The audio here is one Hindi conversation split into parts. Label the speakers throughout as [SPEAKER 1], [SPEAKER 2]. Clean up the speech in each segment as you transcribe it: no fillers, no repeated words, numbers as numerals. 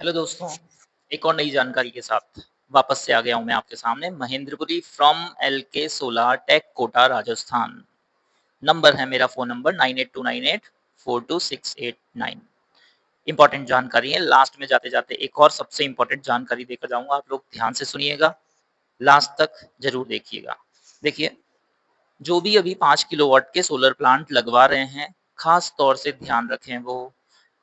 [SPEAKER 1] हेलो दोस्तों, एक और नई जानकारी के साथ वापस से आ गया हूँ मैं आपके सामने। Mahendrapuri from LK solar tech Kota Rajasthan. Number है मेरा फ़ोन नंबर 9829842689। इंपॉर्टेंट जानकारी है, लास्ट में जाते-जाते एक और सबसे इंपॉर्टेंट जानकारी देकर जाऊँगा। आप लोग ध्यान से सुनिएगा, लास्ट तक ज़रूर देखिएगा। देखिए, जो भी अभी 5 किलोवाट के सोलर प्लांट लगवा रहे हैं, खास तौर से ध्यान रखें वो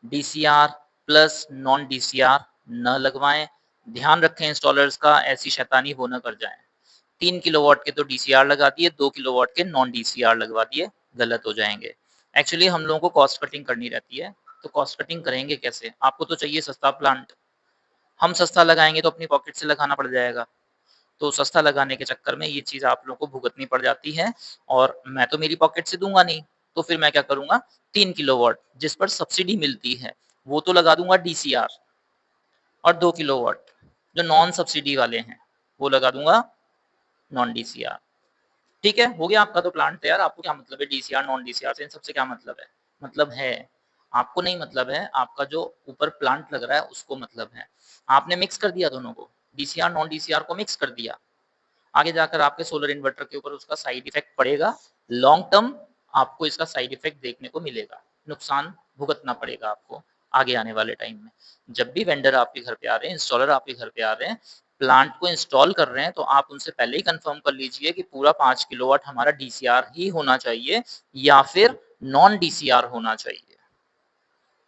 [SPEAKER 1] डीसीआर प्लस नॉन डीसीआर न लगवाएं। ध्यान रखें इंस्टॉलर्स का ऐसी शैतानी वो न कर जाएं। 3 किलोवाट के तो डीसीआर लगा दिए, 2 किलोवाट के नॉन डीसीआर लगवा दिए, गलत हो जाएंगे। एक्चुअली हम लोगों को कॉस्ट कटिंग करनी रहती है, तो कॉस्ट कटिंग करेंगे कैसे? आपको तो चाहिए सस्ता प्लांट, हम सस्ता लगाएंगे तो अपनी पॉकेट से लगाना पड़ जाएगा। तो सस्ता लगाने के चक्कर में ये चीज़ आप लोगों को भुगतनी पड़ जाती है और मैं तो मेरी पॉकेट से दूँगा नहीं, तो फिर मैं क्या करूँगा 3 किलोवाट जिस पर सब्सिडी मिलती है, वो तो लगा दूँगा डीसीआर और 2 किलोवाट जो नॉन सब्सिडी वाले हैं, वो लगा दूँगा नॉन डीसीआर। ठीक है, हो गया आपका तो प्लांट तैयार। आपको क्या मतलब है डीसीआर, नॉन डीसीआर से, इन सबसे क्या मतलब है? मतलब है, आपको नहीं मतलब है, आपका जो ऊपर प्लांट लग रहा है उसको मतलब है। आपने मिक्स कर दिया दोनों को, डीसीआर, नॉन डीसीआर को मिक्स कर दिया। आगे जाकर आपके सोलर इन्वर्टर के ऊपर उसका साइड इफेक्ट पड़ेगा। लॉन्ग टर्म आपको इसका साइड इफेक्ट देखने को मिलेगा, नुकसान भुगतना पड़ेगा आपको आगे आने वाले टाइम में। जब भी वेंडर आपके घर पे आ रहे हैं, इंस्टॉलर आपके घर पे आ रहे हैं, प्लांट को इंस्टॉल कर रहे हैं, तो आप उनसे पहले ही कंफर्म कर लीजिए कि पूरा 5 किलोवाट हमारा डीसीआर ही होना चाहिए या फिर नॉन डीसीआर होना चाहिए।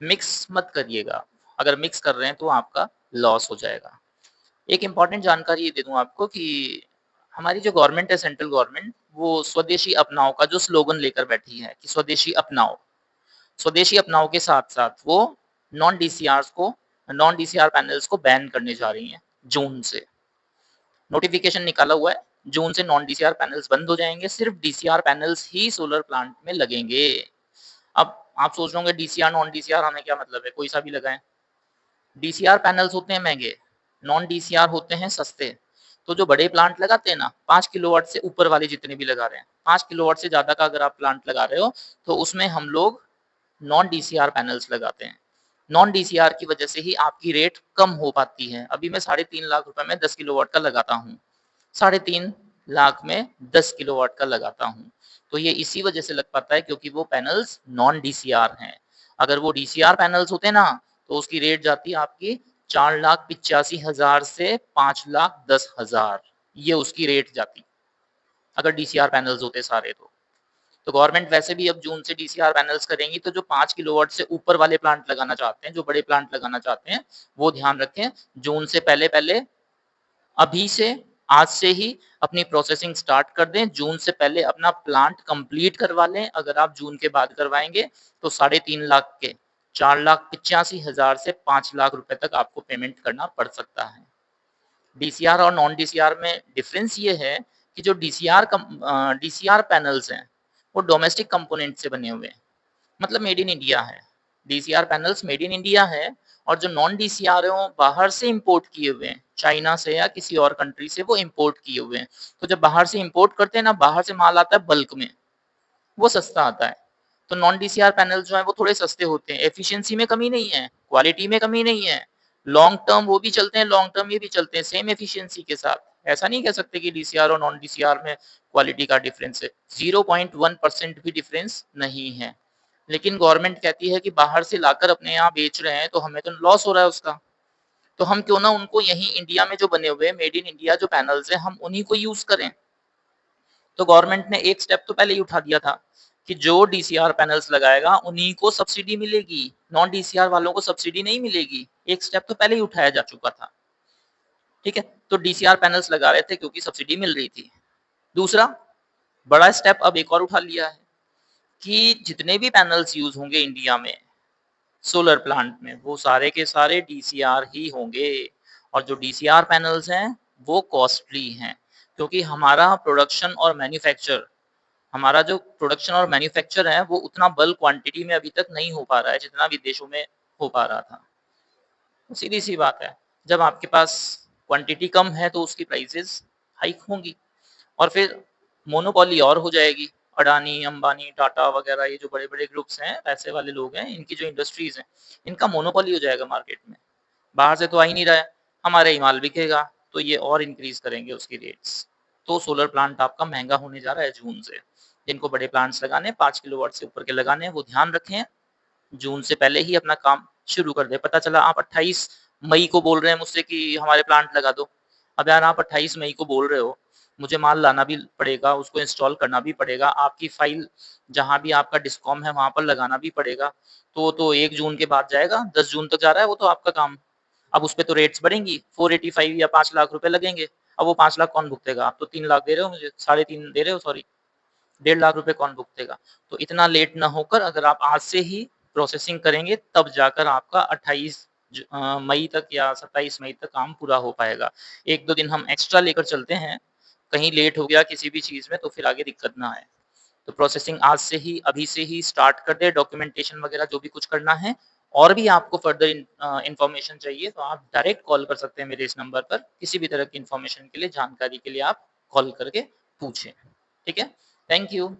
[SPEAKER 1] मिक्स मत करिएगा, अगर मिक्स कर रहे हैं तो आपका लॉस हो जाएगा। एक इम्पॉर्टेंट जानकारी ये दे दूं आपको कि हमारी जो गवर्नमेंट है, सेंट्रल गवर्नमेंट, वो स्वदेशी अपनाओ का जो स्लोगन लेकर बैठी है कि स्वदेशी अपनाओ। स्वदेशी अपनाओ के साथ-साथ वो नॉन डीसीआर को, नॉन डीसीआर पैनल्स को बैन करने जा रही हैं जून से। नोटिफिकेशन निकाला हुआ है, जून से नॉन डीसीआर पैनल्स बंद हो जाएंगे, सिर्फ डीसीआर पैनल्स ही सोलर प्लांट में लगेंगे। अब आप सोच रहे होंगे डीसीआर नॉन डीसीआर हमें क्या मतलब है, कोई सा भी लगाएं। डीसीआर पैनल्स होते हैं महंगे, नॉन डीसीआर होते हैं सस्ते। तो जो बड़े प्लांट लगाते हैं ना, 5 किलोवाट से ऊपर वाले जितने भी लगा रहे हैं, 5 किलोवाट से ज्यादा का अगर आप प्लांट लगा रहे हो तो उसमें हम लोग नॉन डीसीआर पैनल्स लगाते हैं। नॉन डीसीआर की वजह से ही आपकी रेट कम हो पाती है। अभी मैं 3.5 लाख रुपए में 10 किलोवाट का लगाता हूँ, 3.5 लाख में 10 किलोवाट का लगाता हूँ। तो ये इसी वजह से लग पाता है क्योंकि वो पैनल्स नॉन डीसीआर हैं। अगर वो डीसीआर पैनल्स होते ना तो उसकी रेट जाती आपकी 4,85,000 से 5,10,000, ये उसकी रेट जाती अगर डीसीआर पैनल्स होते सारे। तो गवर्नमेंट वैसे भी अब जून से डीसीआर पैनल्स करेंगी, तो जो 5 किलोवाट से ऊपर वाले प्लांट लगाना चाहते हैं, जो बड़े प्लांट लगाना चाहते हैं, वो ध्यान रखें जून से पहले पहले अभी से, आज से ही अपनी प्रोसेसिंग स्टार्ट कर दें। जून से पहले अपना प्लांट कंप्लीट करवा लें। अगर आप जून के बाद करवाएंगे तो 3.5 लाख के 4,85,000 से 5 लाख रुपए तक आपको पेमेंट करना पड़ सकता है। डीसीआर और नॉन डीसीआर में डिफरेंस ये है कि जो डीसीआर पैनल्स हैं वो डोमेस्टिक कंपोनेंट से बने हुए हैं, मतलब मेड इन इंडिया है। DCR panels made in India है और जो नॉन डीसीआर है वो बाहर से इंपोर्ट किए हुए हैं, चाइना से या किसी और कंट्री से वो इंपोर्ट किए हुए हैं। तो जब बाहर से इंपोर्ट करते हैं ना, बाहर से माल आता है बल्क में, वो सस्ता आता है। तो नॉन डीसीआर पैनल जो है वो थोड़े सस्ते होते हैं, एफिशिएंसी में कमी नहीं है, क्वालिटी में कमी नहीं है, लॉन्ग टर्म वो भी चलते हैं, लॉन्ग टर्म ये भी चलते हैं सेम एफिशिएंसी के साथ। ऐसा नहीं कह सकते कि डीसीआर और नॉन डीसीआर में क्वालिटी का डिफरेंस है, 0.1% भी डिफरेंस नहीं है। लेकिन गवर्नमेंट कहती है कि बाहर से लाकर अपने यहाँ बेच रहे हैं तो हमें तो लॉस हो रहा है उसका, तो हम क्यों ना उनको यही इंडिया में जो बने हुए मेड इन इंडिया जो पैनल्स हैं हम उन्हीं को यूज करें। तो गवर्नमेंट ने एक स्टेप तो पहले ही उठा दिया था कि जो डीसीआर पैनल्स लगाएगा उन्हीं को सब्सिडी मिलेगी, नॉन डीसीआर वालों को सब्सिडी नहीं मिलेगी। एक स्टेप तो पहले ही उठाया जा चुका था। ठीक है, तो डीसीआर पैनल्स लगा रहे थे क्योंकि सब्सिडी मिल रही थी। दूसरा बड़ा स्टेप अब एक और उठा लिया है कि जितने भी पैनल्स यूज होंगे इंडिया में सोलर प्लांट में, वो सारे के सारे डीसीआर ही होंगे। और जो डीसीआर पैनल्स हैं वो कॉस्टली हैं क्योंकि हमारा जो प्रोडक्शन और मैन्युफैक्चर है वो उतना बल्क क्वांटिटी में अभी तक नहीं हो पा रहा है जितना विदेशों में हो पा रहा था। सीधी सी बात है, जब आपके पास क्वांटिटी कम है तो उसकी प्राइसेस हाइक होंगी और फिर मोनोपोली और हो जाएगी। अडानी, अंबानी, टाटा वगैरह ये जो बड़े बड़े ग्रुप्स हैं, पैसे वाले लोग हैं, इनकी जो इंडस्ट्रीज हैं, इनका मोनोपोली हो जाएगा मार्केट में। बाहर से तो आ ही नहीं रहा है, हमारा ही माल बिकेगा, तो ये और इंक्रीज करेंगे उसकी रेट्स। तो सोलर प्लांट आपका महंगा होने जा रहा है जून से। जिनको बड़े प्लांट्स लगाने हैं, 5 किलोवाट से ऊपर के लगाने हैं, वो ध्यान रखें, जून से पहले ही अपना काम शुरू कर दें। पता चला आप 28 मई को बोल रहे हैं मुझसे कि हमारे प्लांट लगा दो। अब यार आप 28 मई को बोल रहे हो, मुझे माल लाना भी पड़ेगा, उसको इंस्टॉल करना भी पड़ेगा, आपकी फाइल जहाँ भी आपका डिस्कॉम है वहाँ पर लगाना भी पड़ेगा, तो 1 जून के बाद जाएगा, 10 जून तक जा रहा है वो तो आपका काम। अब उसपे तो रेट्स बढ़ेंगी, 485 या 5 लाख रुपए लगेंगे। अब वो 5 लाख कौन भुगतेगा? आप तो 3 लाख दे रहे हो मुझे, साढ़े 3 दे रहे हो, सॉरी, 1.5 लाख रुपए कौन भुगतेगा? तो इतना लेट ना होकर अगर आप आज से ही प्रोसेसिंग करेंगे, तब जाकर आपका 28 मई तक या 27 मई तक काम पूरा हो पाएगा। 1-2 दिन हम एक्स्ट्रा लेकर चलते हैं, कहीं लेट हो गया किसी भी चीज़ में तो फिर आगे दिक्कत ना आए। तो प्रोसेसिंग आज से ही, अभी से ही स्टार्ट कर दें, डॉक्यूमेंटेशन वगैरह जो भी कुछ करना है। और भी आपको फर्दर इन्फॉर्मेशन चाहिए तो आप डायरेक्ट कॉल कर सकते हैं मेरे इस नंबर पर। किसी भी तरह की इन्फॉर्मेशन के लिए, जानकारी के लिए आप कॉल करके पूछें। ठीक है? Thank you.